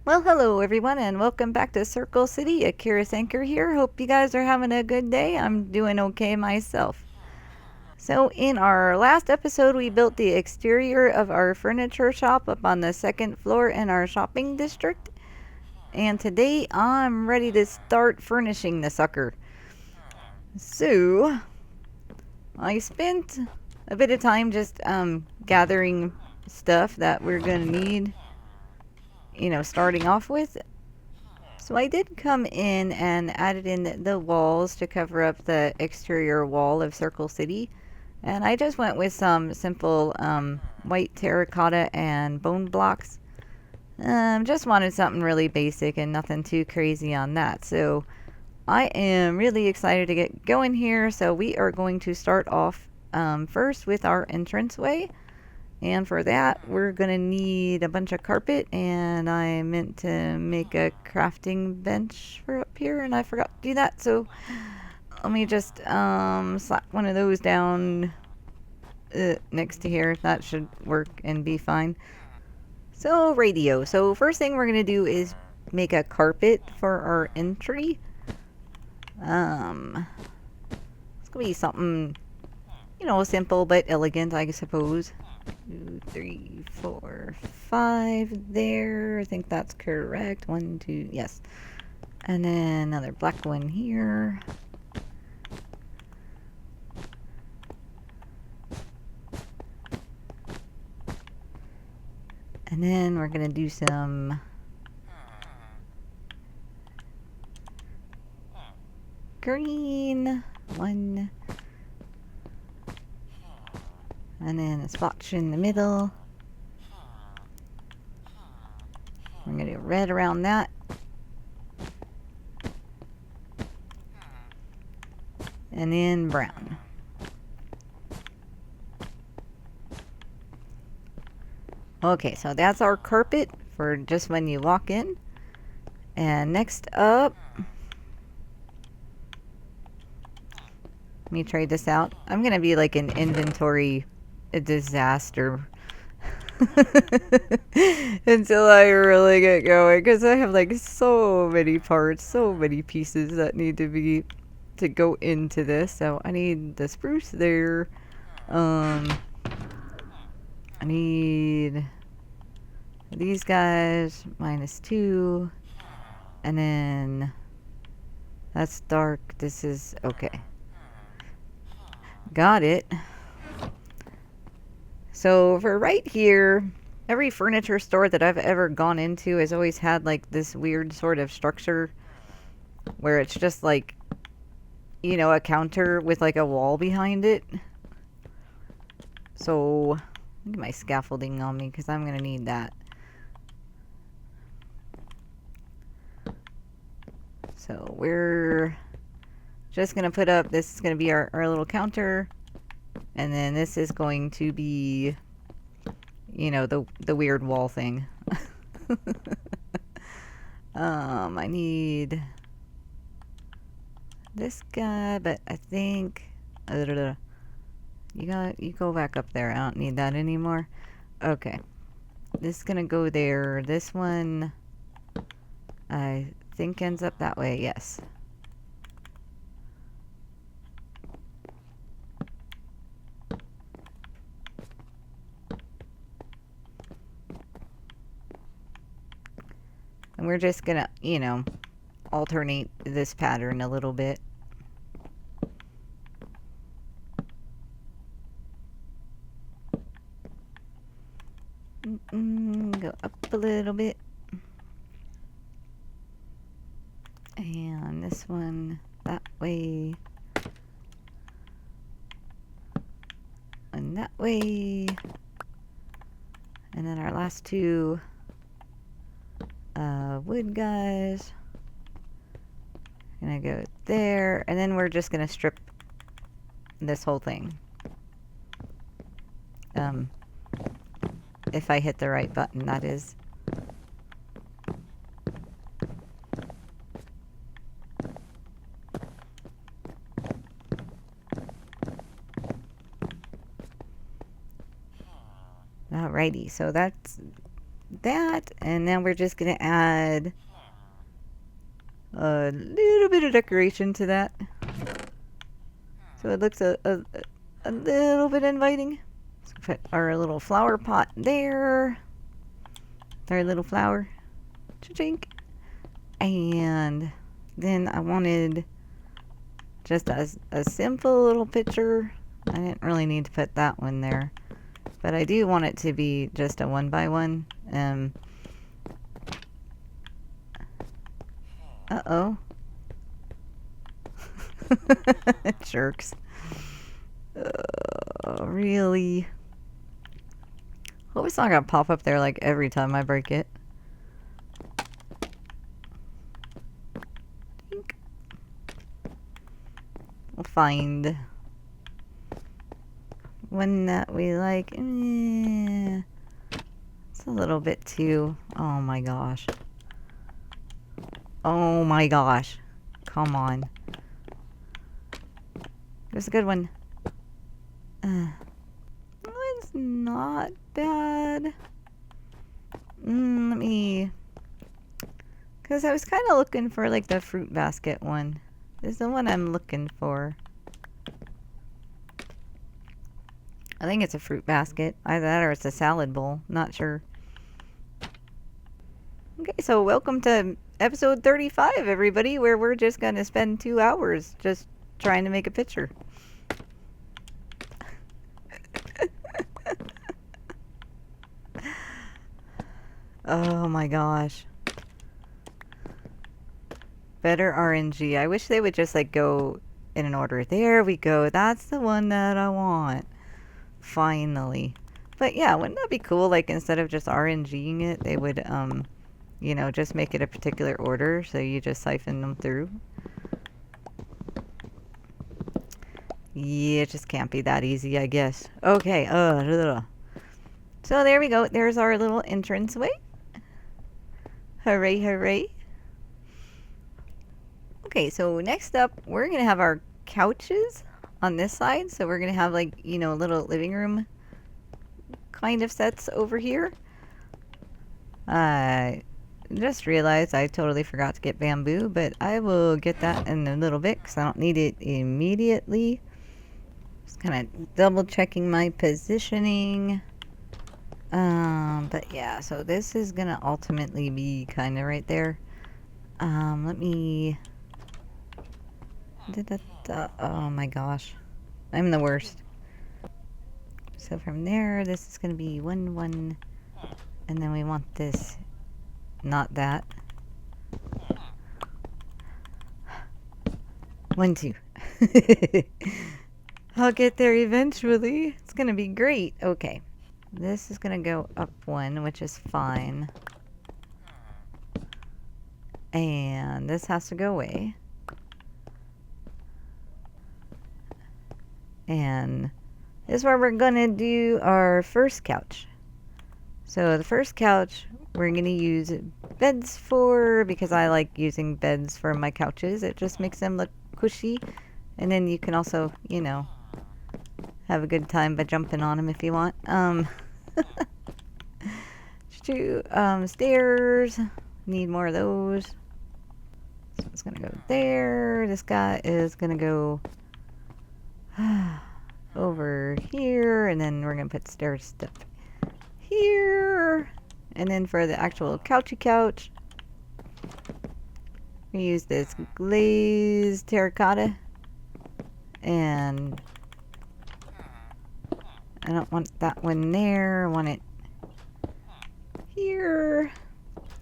Well, hello everyone, and welcome back to Circle City. Akira Sanker here. Hope you guys are having a good day. I'm doing okay myself. So, in our last episode, we built the exterior of our furniture shop up on the second floor in our shopping district. And today, I'm ready to start furnishing the sucker. So, I spent a bit of time just gathering stuff that we're gonna need, starting off with. So I did come in and added in the walls to cover up the exterior wall of Circle City. And I just went with some simple white terracotta and bone blocks. Just wanted something really basic and nothing too crazy on that. So I am really excited to get going here. So we are going to start off first with our entranceway. And for that, we're going to need a bunch of carpet, and I meant to make a crafting bench for up here, and I forgot to do that, so let me just slap one of those down next to here. That should work and be fine. So, radio. So, first thing we're going to do is make a carpet for our entry. It's going to be something, simple but elegant, I suppose. 2, 3, 4, 5 there. I think that's correct. 1, 2, yes. And then another black one here. And then we're going to do some green. 1. And then a splotch in the middle. We're going to do red around that. And then brown. Okay, so that's our carpet for just when you walk in. And next up, let me try this out. I'm going to be like an inventory disaster until I really get going, because I have like so many parts, so many pieces that need to go into this. So I need the spruce there. I need these guys -2, and then that's dark. This is okay. Got it. So for right here, every furniture store that I've ever gone into has always had like this weird sort of structure where it's just like, a counter with like a wall behind it. So get my scaffolding on me because I'm going to need that. So we're just going to put up, this is going to be our little counter. And then this is going to be, the weird wall thing. I need this guy, but I think you go back up there. I don't need that anymore. Okay. This is gonna go there. This one I think ends up that way, yes. And we're just gonna, alternate this pattern a little bit. Go up a little bit. And this one that way. And that way. And then our last two wood guys. Gonna go there, and then we're just gonna strip this whole thing. If I hit the right button, that is. Alrighty, so that's that. And now we're just going to add a little bit of decoration to that. So it looks a little bit inviting. So put our little flower pot there. Our little flower. Cha-chink. And then I wanted just a simple little picture. I didn't really need to put that one there. But I do want it to be just a 1x1. Uh-oh. Jerks. Really? Hope it's not gonna pop up there like every time I break it. We'll find one that we like. It's a little bit too. Oh my gosh. Oh my gosh. Come on. There's a good one. It's not bad. Let me... Because I was kind of looking for like the fruit basket one. This is the one I'm looking for. I think it's a fruit basket. Either that or it's a salad bowl. Not sure. Okay, so welcome to episode 35, everybody, where we're just going to spend 2 hours just trying to make a picture. Oh my gosh. Better RNG. I wish they would just like go in an order. There we go. That's the one that I want. Finally. But yeah, wouldn't that be cool? Like instead of just RNGing it, they would, you know, just make it a particular order. So you just siphon them through. Yeah, it just can't be that easy, I guess. Okay. So there we go. There's our little entranceway. Hooray, hooray. Okay, so next up, we're going to have our couches on this side. So we're going to have like, you know, little living room kind of sets over here. I just realized I totally forgot to get bamboo, but I will get that in a little bit because I don't need it immediately. Just kind of double checking my positioning. But yeah, so this is going to ultimately be kind of right there. Let me... Oh my gosh. I'm the worst. So from there, this is going to be 1, 1. And then we want this, not that. 1, 2. I'll get there eventually. It's going to be great. Okay. This is going to go up 1, which is fine. And this has to go away. And this is where we're going to do our first couch. So the first couch we're going to use beds for, because I like using beds for my couches. It just makes them look cushy. And then you can also, you know, have a good time by jumping on them if you want. Stairs. Need more of those. So it's going to go there. This guy is going to go over here. And then we're going to put stair step here. And then for the actual couchy couch, we use this glazed terracotta. And I don't want that one there. I want it here.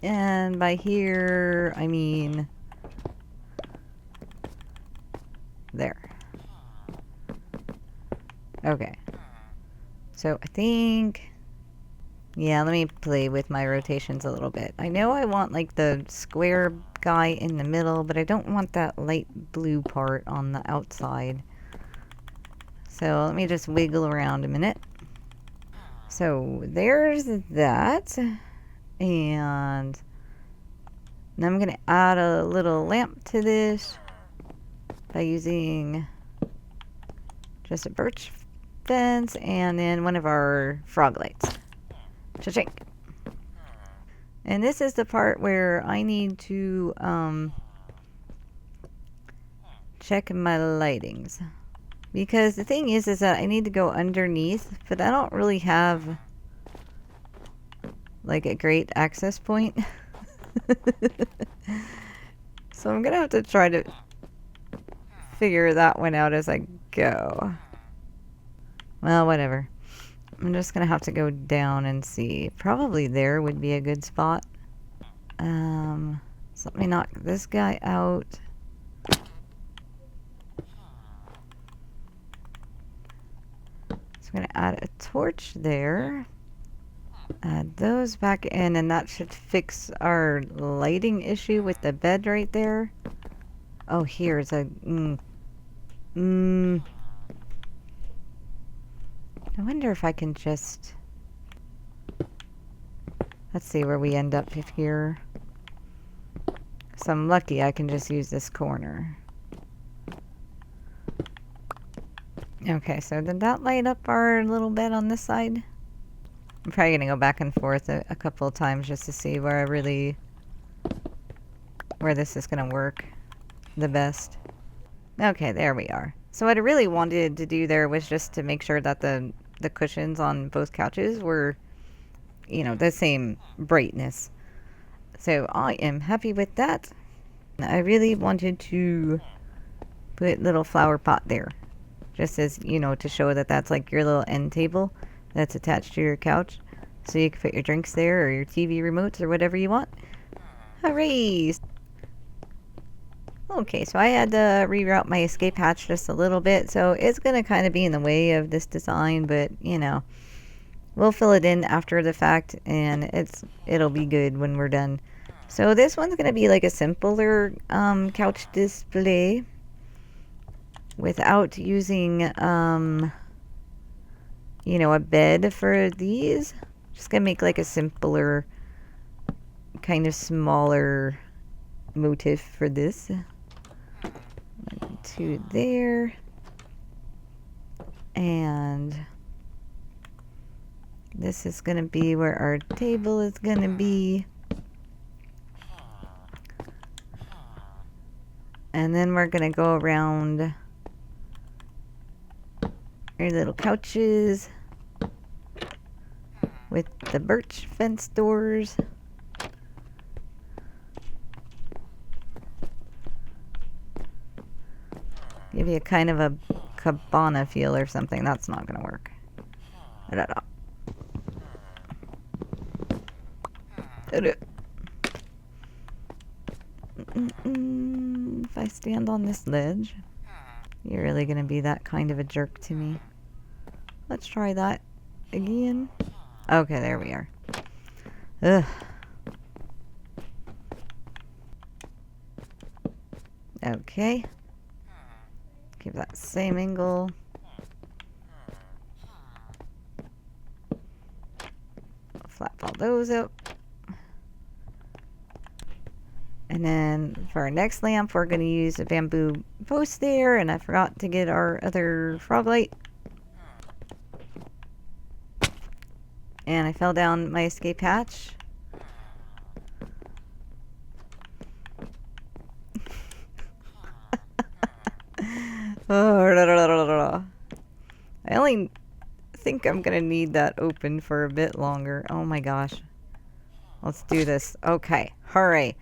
And by here, I mean there. Okay. So I think, yeah, let me play with my rotations a little bit. I know I want like the square guy in the middle, but I don't want that light blue part on the outside. So let me just wiggle around a minute. So there's that. And now I'm going to add a little lamp to this by using just a birch fence and then one of our frog lights. Cha-chink. And this is the part where I need to check my lightings. Because the thing is that I need to go underneath, but I don't really have like a great access point. So I'm gonna have to try to figure that one out as I go. Well, whatever. I'm just gonna have to go down and see. Probably there would be a good spot. So let me knock this guy out. So I'm gonna add a torch there. Add those back in, and that should fix our lighting issue with the bed right there. Oh, here's a... I wonder if I can just... Let's see where we end up here. So I'm lucky I can just use this corner. Okay, so did that light up our little bed on this side? I'm probably going to go back and forth a couple of times just to see where this is going to work the best. Okay, there we are. So what I really wanted to do there was just to make sure that the cushions on both couches were, you know, the same brightness. So I am happy with that. I really wanted to put a little flower pot there. Just as, you know, to show that that's like your little end table that's attached to your couch. So you can put your drinks there or your TV remotes or whatever you want. Hooray! Okay, so I had to reroute my escape hatch just a little bit. So it's going to kind of be in the way of this design. But, you know, we'll fill it in after the fact. And it'll be good when we're done. So this one's going to be like a simpler couch display. Without using, you know, a bed for these. Just gonna make like a simpler, kind of smaller motif for this. 1, 2 there. And this is gonna be where our table is gonna be. And then we're gonna go around our little couches with the birch fence doors. Give you a kind of a cabana feel or something. That's not gonna work. If I stand on this ledge, you're really gonna be that kind of a jerk to me. Let's try that again. Okay, there we are. Ugh. Okay. Keep that same angle. Flap all those up. And then for our next lamp, we're going to use a bamboo post there. And I forgot to get our other frog light. And I fell down my escape hatch. I only think I'm going to need that open for a bit longer. Oh my gosh. Let's do this. Okay. Hooray.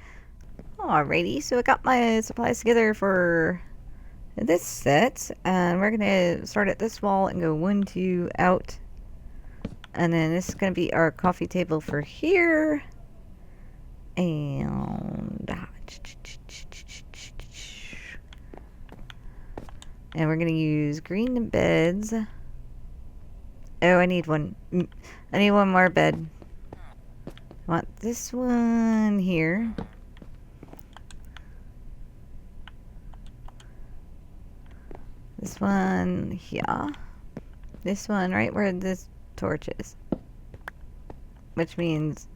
Alrighty. So I got my supplies together for this set. And we're going to start at this wall and go 1, 2 out. And then this is going to be our coffee table for here. And we're going to use green beds. Oh, I need one. I need one more bed. I want this one here. This one here. This one right where this torch is. Which means...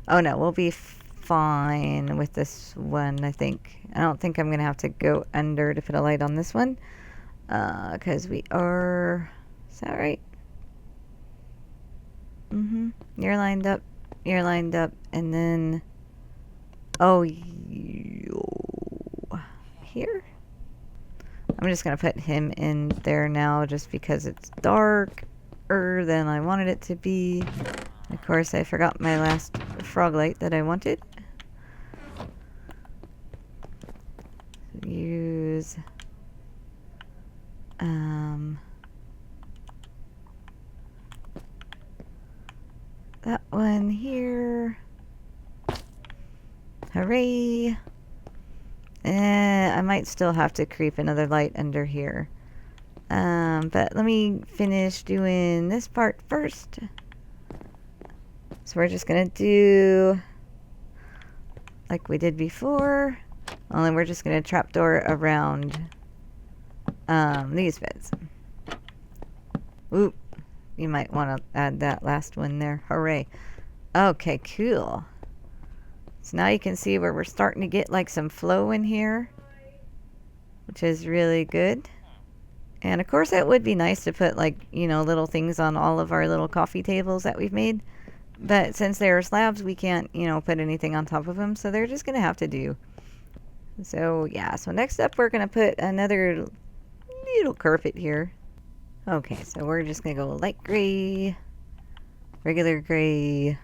Oh no, we'll be fine with this one, I think. I don't think I'm going to have to go under to put a light on this one. Because we are... Is that right? Mm-hmm. You're lined up you're lined up. And then, oh, here? I'm just going to put him in there now just because it's darker than I wanted it to be. Of course, I forgot my last frog light that I wanted. Use that one here. Hooray! I might still have to creep another light under here. But let me finish doing this part first. So we're just gonna do like we did before, only we're just gonna trapdoor around these beds. Oop, you might want to add that last one there. Hooray. Okay, cool. So now you can see where we're starting to get like some flow in here, which is really good. And of course it would be nice to put like, you know, little things on all of our little coffee tables that we've made. But since they are slabs, we can't, you know, put anything on top of them. So they're just going to have to do. So yeah, so next up we're going to put another little carpet here. Okay, so we're just going to go light gray, regular gray,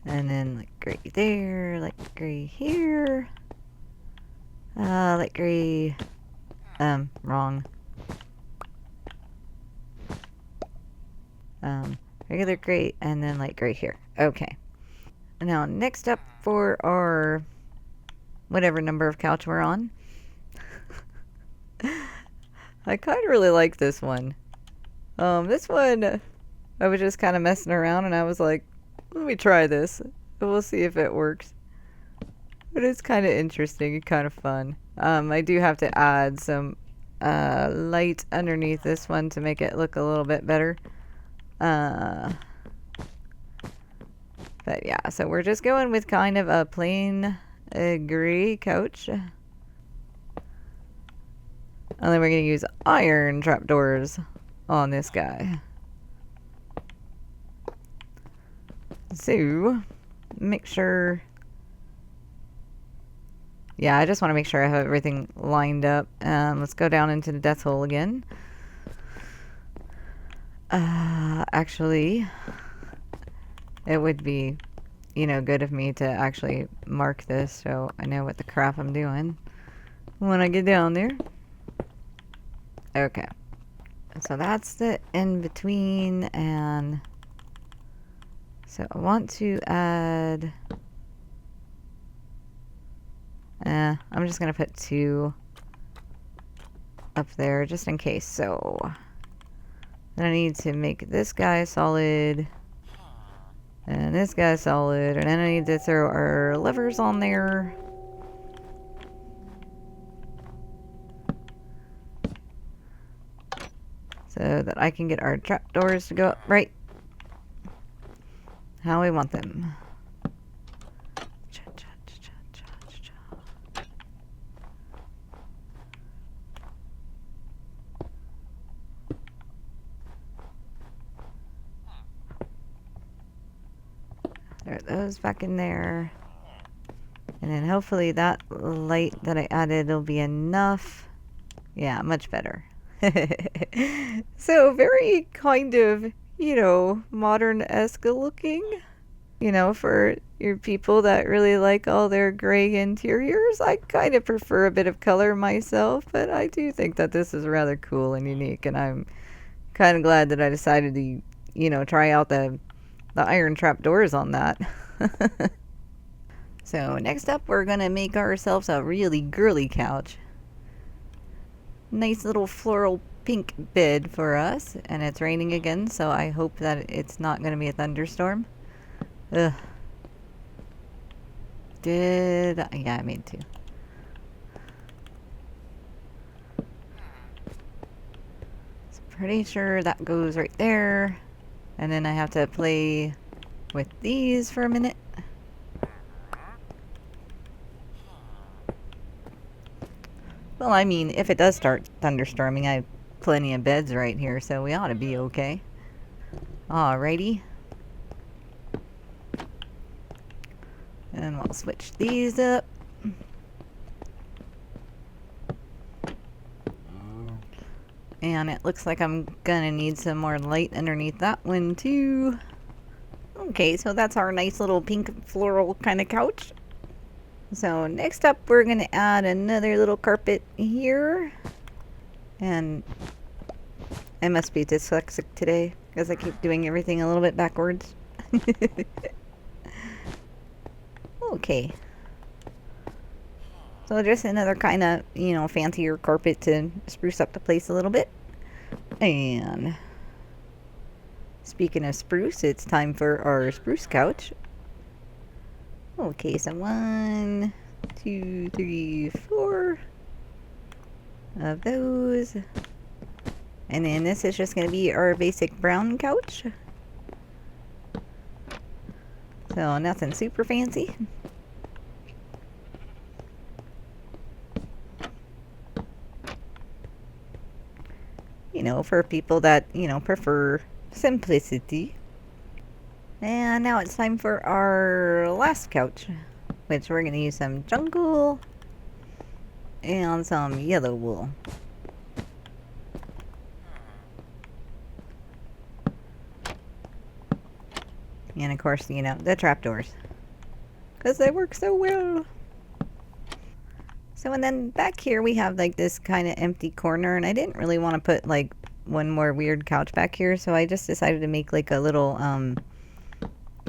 and then light gray there, light gray here, light gray, wrong. Regular gray, and then light gray here. Okay. Now, next up for our whatever number of couch we're on. I kind of really like this one. This one, I was just kind of messing around, and I was like, let me try this. We'll see if it works. But it's kind of interesting and kind of fun. I do have to add some light underneath this one to make it look a little bit better. But yeah, so we're just going with kind of a plain gray couch. And then we're going to use iron trapdoors on this guy. So, make sure... Yeah, I just want to make sure I have everything lined up. Let's go down into the death hole again. Actually, it would be, you know, good of me to actually mark this so I know what the crap I'm doing when I get down there. Okay. So that's the in-between, and so I want to add... I'm just going to put 2 up there just in case. So then I need to make this guy solid and this guy solid, and then I need to throw our levers on there. So that I can get our trapdoors to go up right how we want them. Throw those back in there. And then hopefully that light that I added will be enough. Yeah, much better. So very kind of, you know, modern-esque looking. You know, for your people that really like all their gray interiors. I kind of prefer a bit of color myself, but I do think that this is rather cool and unique, and I'm kind of glad that I decided to, you know, try out the iron trap doors on that. So next up we're gonna make ourselves a really girly couch. Nice little floral pink bed for us, and it's raining again, so I hope that it's not gonna be a thunderstorm. Ugh. Yeah, I made 2. So pretty sure that goes right there. And then I have to play with these for a minute. Well, I mean, if it does start thunderstorming, I have plenty of beds right here, so we ought to be okay. Alrighty. And we'll switch these up. And it looks like I'm gonna need some more light underneath that one too. Okay, so that's our nice little pink floral kind of couch. So next up we're gonna add another little carpet here. And I must be dyslexic today because I keep doing everything a little bit backwards. Okay. So just another kind of, you know, fancier carpet to spruce up the place a little bit. And speaking of spruce, it's time for our spruce couch. Okay, so 1, 2, 3, 4 of those. And then this is just going to be our basic brown couch. So nothing super fancy. You know, for people that, you know, prefer simplicity. And now it's time for our last couch, which we're going to use some jungle and some yellow wool. And of course, you know, the trapdoors, because they work so well. So, and then back here we have like this kind of empty corner, and I didn't really want to put like one more weird couch back here, so I just decided to make like a little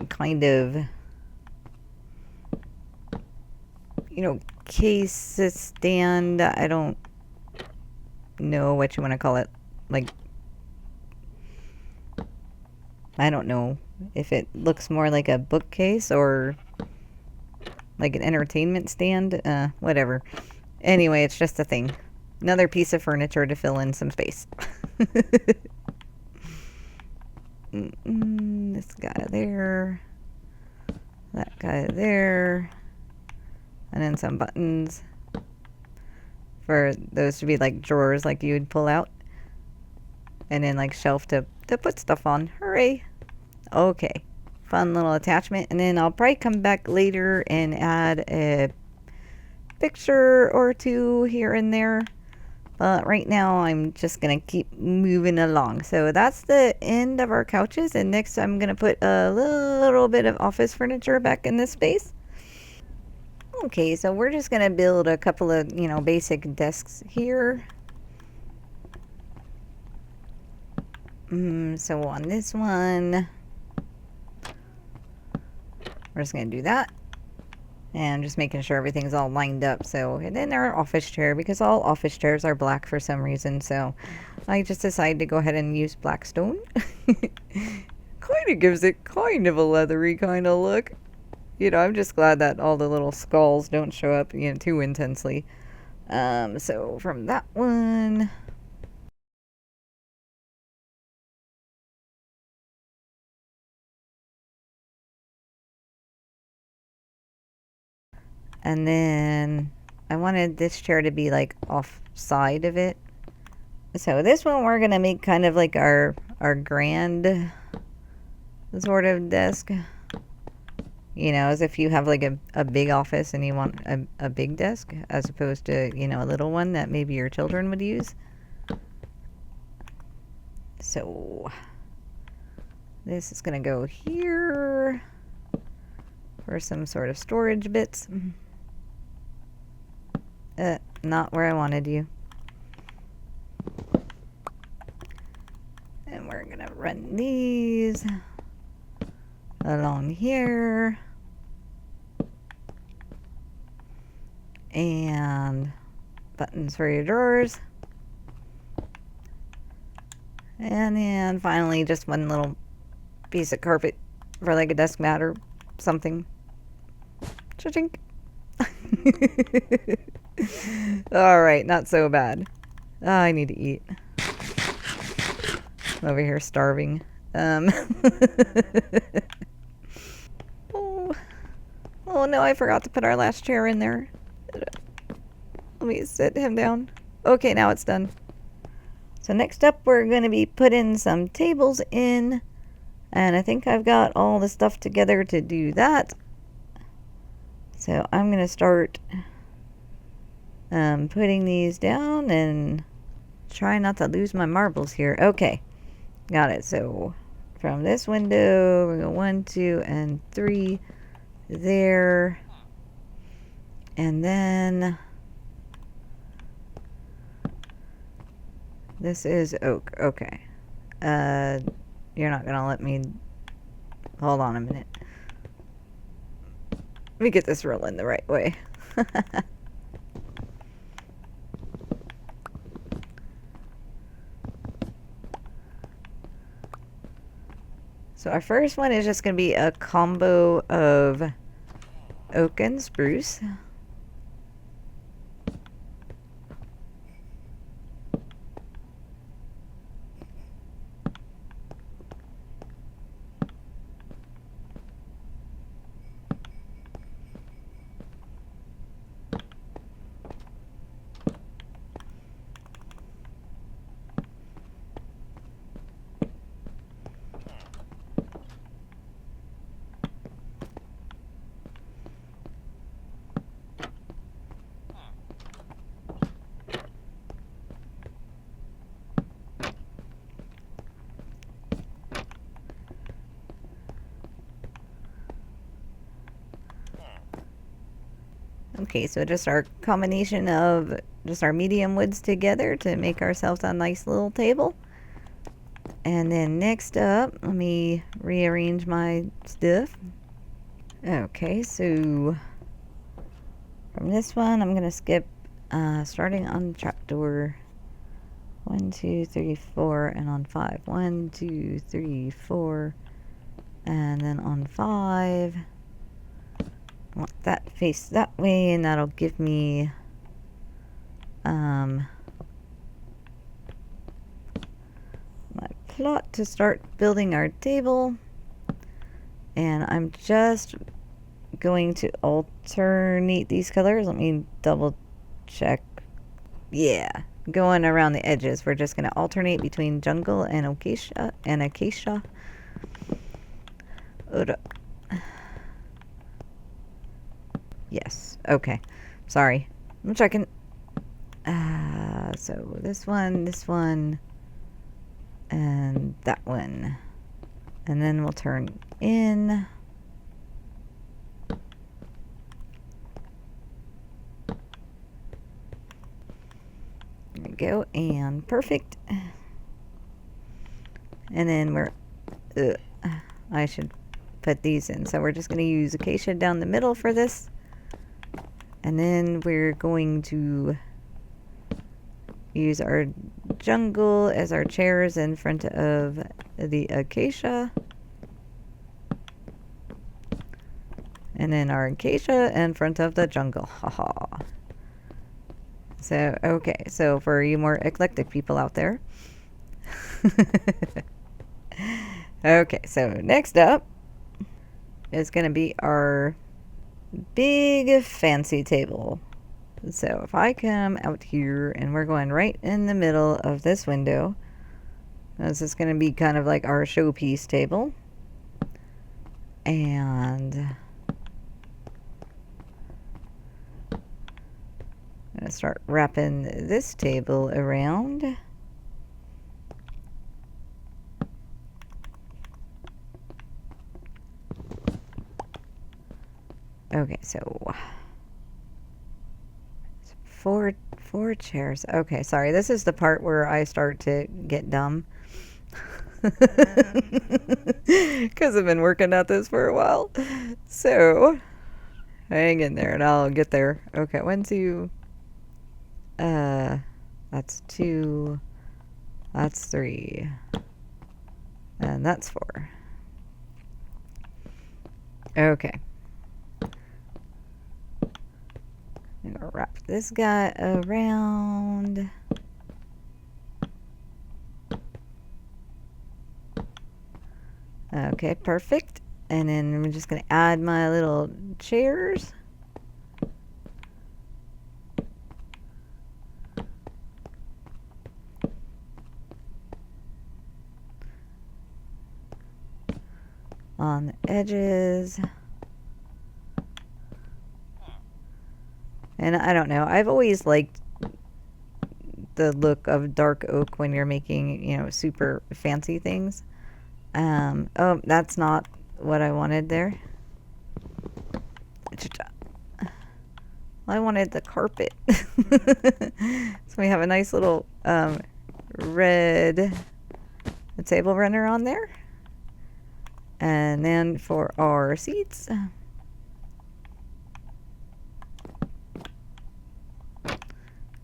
kind of, you know, case stand. I don't know what you want to call it. Like, I don't know if it looks more like a bookcase or like an entertainment stand. Whatever. Anyway, it's just a thing. Another piece of furniture to fill in some space. This guy there. That guy there. And then some buttons. For those to be like drawers like you would pull out. And then like shelf to put stuff on. Hooray! Okay. Fun little attachment. And then I'll probably come back later and add a picture or two here and there. But right now I'm just going to keep moving along. So that's the end of our couches. And next I'm going to put a little bit of office furniture back in this space. Okay, so we're just going to build a couple of, you know, basic desks here. So on this one, we're just going to do that. And just making sure everything's all lined up. So, and then our office chair, because all office chairs are black for some reason. So I just decided to go ahead and use black stone. Kind of gives it kind of a leathery kind of look. You know, I'm just glad that all the little skulls don't show up, you know, too intensely. So from that one... And then I wanted this chair to be like off side of it. So this one we're going to make kind of like our grand sort of desk. You know, as if you have like a big office and you want a big desk as opposed to, you know, a little one that maybe your children would use. So this is going to go here for some sort of storage bits. Not where I wanted you. And we're gonna run these along here. And buttons for your drawers. And then finally just one little piece of carpet for like a desk mat or something. Cha-chink. Alright, not so bad. I need to eat. I'm over here starving. Oh no, I forgot to put our last chair in there. Let me sit him down. Okay, now it's done. So next up we're going to be putting some tables in. And I think I've got all the stuff together to do that. So I'm going to start putting these down and try not to lose my marbles here. Okay, got it. So from this window, we're going 1, 2, and 3 there. And then this is oak. Okay. You're not gonna let me... Hold on a minute. Let me get this rolling the right way. So our first one is just gonna be a combo of oak and spruce. Okay, so just our combination of just our medium woods together to make ourselves a nice little table. And then next up, let me rearrange my stuff. Okay, so from this one, I'm gonna skip starting on trapdoor 1, 2, 3, 4, and on 5. 1, 2, 3, 4, and then on 5. I want that face that way, and that'll give me my plot to start building our table. And I'm just going to alternate these colors. Let me double check. Yeah, going around the edges. We're just going to alternate between jungle and acacia Yes, okay. Sorry. I'm checking. So this one, and that one. And then we'll turn in. There we go, and perfect. And then we're, I should put these in. So we're just going to use acacia down the middle for this. And then we're going to use our jungle as our chairs in front of the acacia. And then our acacia in front of the jungle. Haha. So, okay. So for you more eclectic people out there. Okay, so next up is going to be our big fancy table. So if I come out here and we're going right in the middle of this window, this is going to be kind of like our showpiece table. And I'm going to start wrapping this table around. Okay, so four chairs. Okay, sorry. This is the part where I start to get dumb. Because I've been working at this for a while. So, hang in there and I'll get there. Okay, 1, 2. That's 2. That's 3. And that's 4. Okay. I'm gonna wrap this guy around. Okay, perfect. And then I'm just gonna add my little chairs. On the edges. And I don't know, I've always liked the look of dark oak when you're making, you know, super fancy things. Oh, that's not what I wanted there. I wanted the carpet. So we have a nice little red table runner on there. And then for our seats,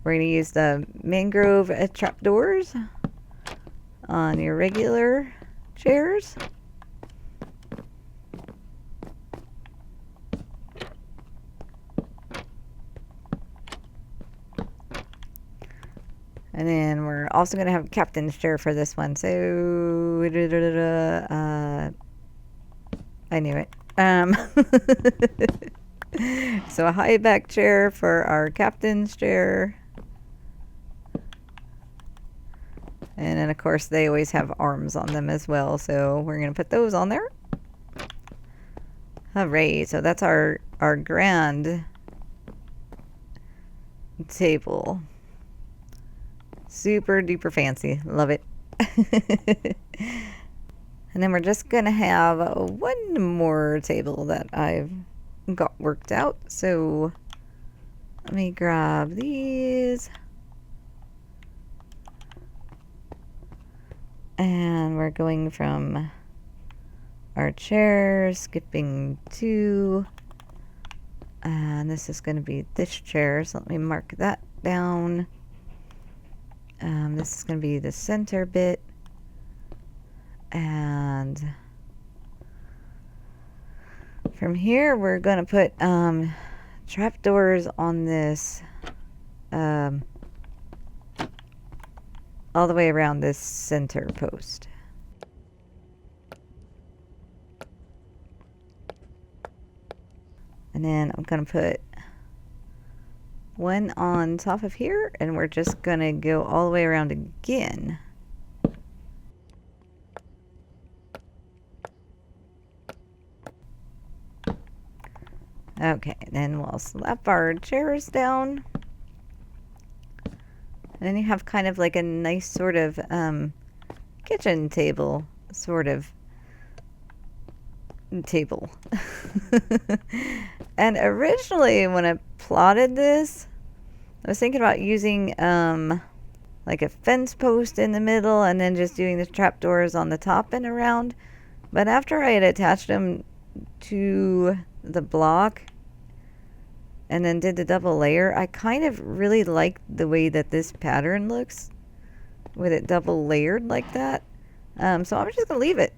we're going to use the mangrove trapdoors on your regular chairs. And then we're also going to have a captain's chair for this one. So, I knew it. So a high back chair for our captain's chair. And then, of course, they always have arms on them as well. So we're going to put those on there. Hooray. So that's our grand table. Super duper fancy. Love it. And then we're just going to have one more table that I've got worked out. So let me grab these. And we're going from our chairs, skipping 2. And this is going to be this chair. So let me mark that down. This is going to be the center bit. And from here, we're going to put trapdoors on this all the way around this center post. And then I'm going to put one on top of here, and we're just going to go all the way around again. Okay, then we'll slap our chairs down. And then you have kind of like a nice sort of kitchen table sort of table. And originally when I plotted this, I was thinking about using like a fence post in the middle and then just doing the trapdoors on the top and around. But after I had attached them to the block and then did the double layer, I kind of really like the way that this pattern looks with it double layered like that. So I'm just gonna leave it.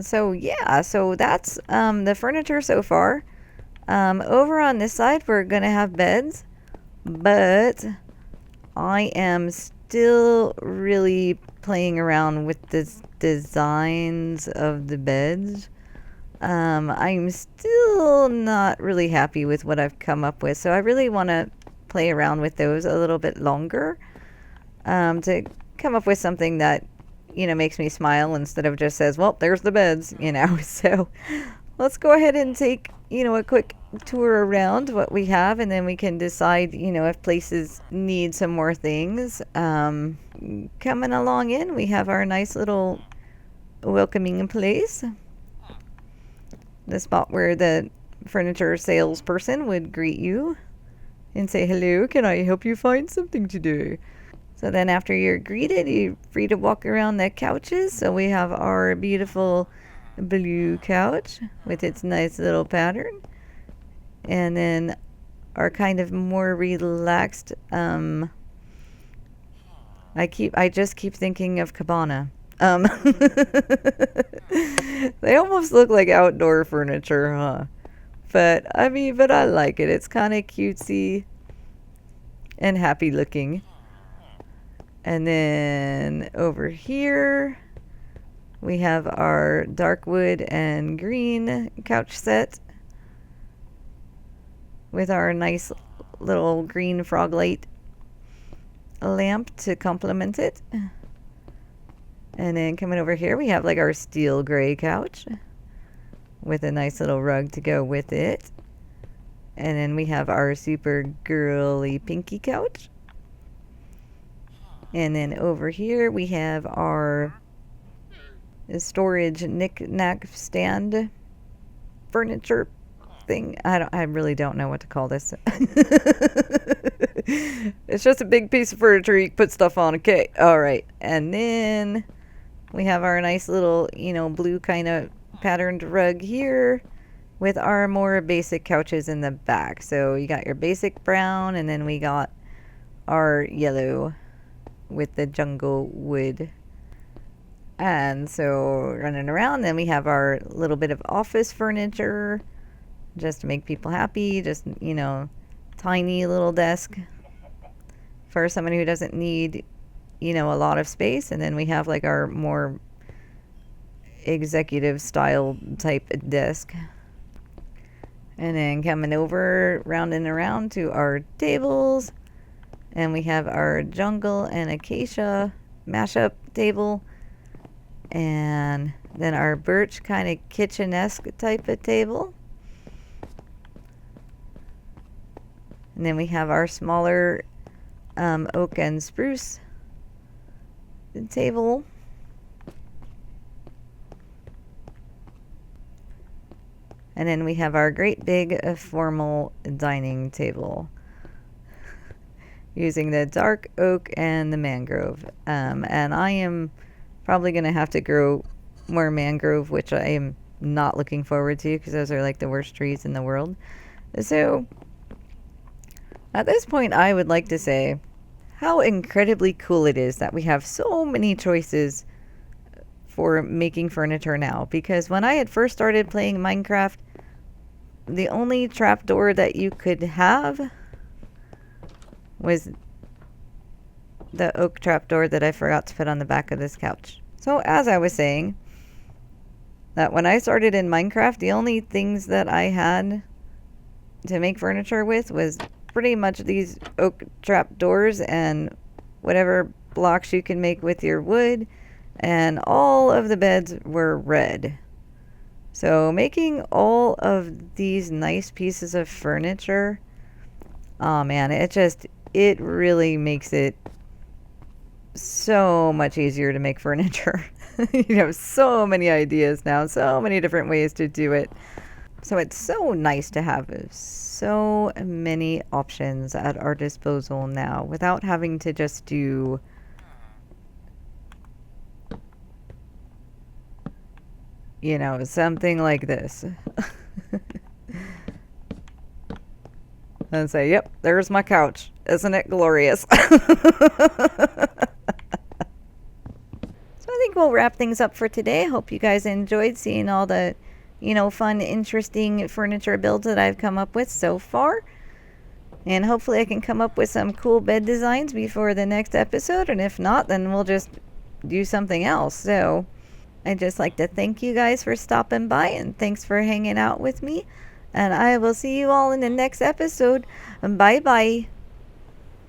So yeah, so that's the furniture so far. Over on this side we're gonna have beds, but I am still really playing around with the designs of the beds. I'm still not really happy with what I've come up with, so I really want to play around with those a little bit longer to come up with something that, you know, makes me smile instead of just says, well, there's the beds, you know. So let's go ahead and take, you know, a quick tour around what we have, and then we can decide, you know, if places need some more things. Coming along in, we have our nice little welcoming place. The spot where the furniture salesperson would greet you and say, hello, can I help you find something to do? So then after you're greeted, you're free to walk around the couches. So we have our beautiful blue couch with its nice little pattern. And then our kind of more relaxed, I just keep thinking of cabana. They almost look like outdoor furniture, huh? But I like it. It's kind of cutesy and happy looking. And then over here we have our dark wood and green couch set with our nice little green frog light lamp to complement it. And then coming over here, we have like our steel gray couch with a nice little rug to go with it. And then we have our super girly pinky couch. And then over here we have our storage knick-knack stand furniture thing. I really don't know what to call this. It's just a big piece of furniture you can put stuff on. Okay, all right. And then we have our nice little, blue kind of patterned rug here with our more basic couches in the back. So you got your basic brown, and then we got our yellow with the jungle wood. And so running around, then we have our little bit of office furniture just to make people happy. Just, tiny little desk for somebody who doesn't need, a lot of space. And then we have like our more executive style type desk. And then coming over, rounding around to our tables. And we have our jungle and acacia mashup table. And then our birch kind of kitchen-esque type of table. And then we have our smaller oak and spruce table. And then we have our great big formal dining table using the dark oak and the mangrove. And I am probably going to have to grow more mangrove, which I am not looking forward to because those are like the worst trees in the world. So at this point, I would like to say how incredibly cool it is that we have so many choices for making furniture now. Because when I had first started playing Minecraft, the only trapdoor that you could have was the oak trapdoor that I forgot to put on the back of this couch. So as I was saying, that when I started in Minecraft, the only things that I had to make furniture with was pretty much these oak trapdoors and whatever blocks you can make with your wood, and all of the beds were red. So making all of these nice pieces of furniture, oh man, it really makes it so much easier to make furniture. You have so many ideas now, so many different ways to do it. So it's so nice to have so many options at our disposal now without having to just do something like this. And say, yep, there's my couch. Isn't it glorious? So I think we'll wrap things up for today. Hope you guys enjoyed seeing all the, fun, interesting furniture builds that I've come up with so far. And hopefully I can come up with some cool bed designs before the next episode. And if not, then we'll just do something else. So I'd just like to thank you guys for stopping by, and thanks for hanging out with me. And I will see you all in the next episode. Bye bye.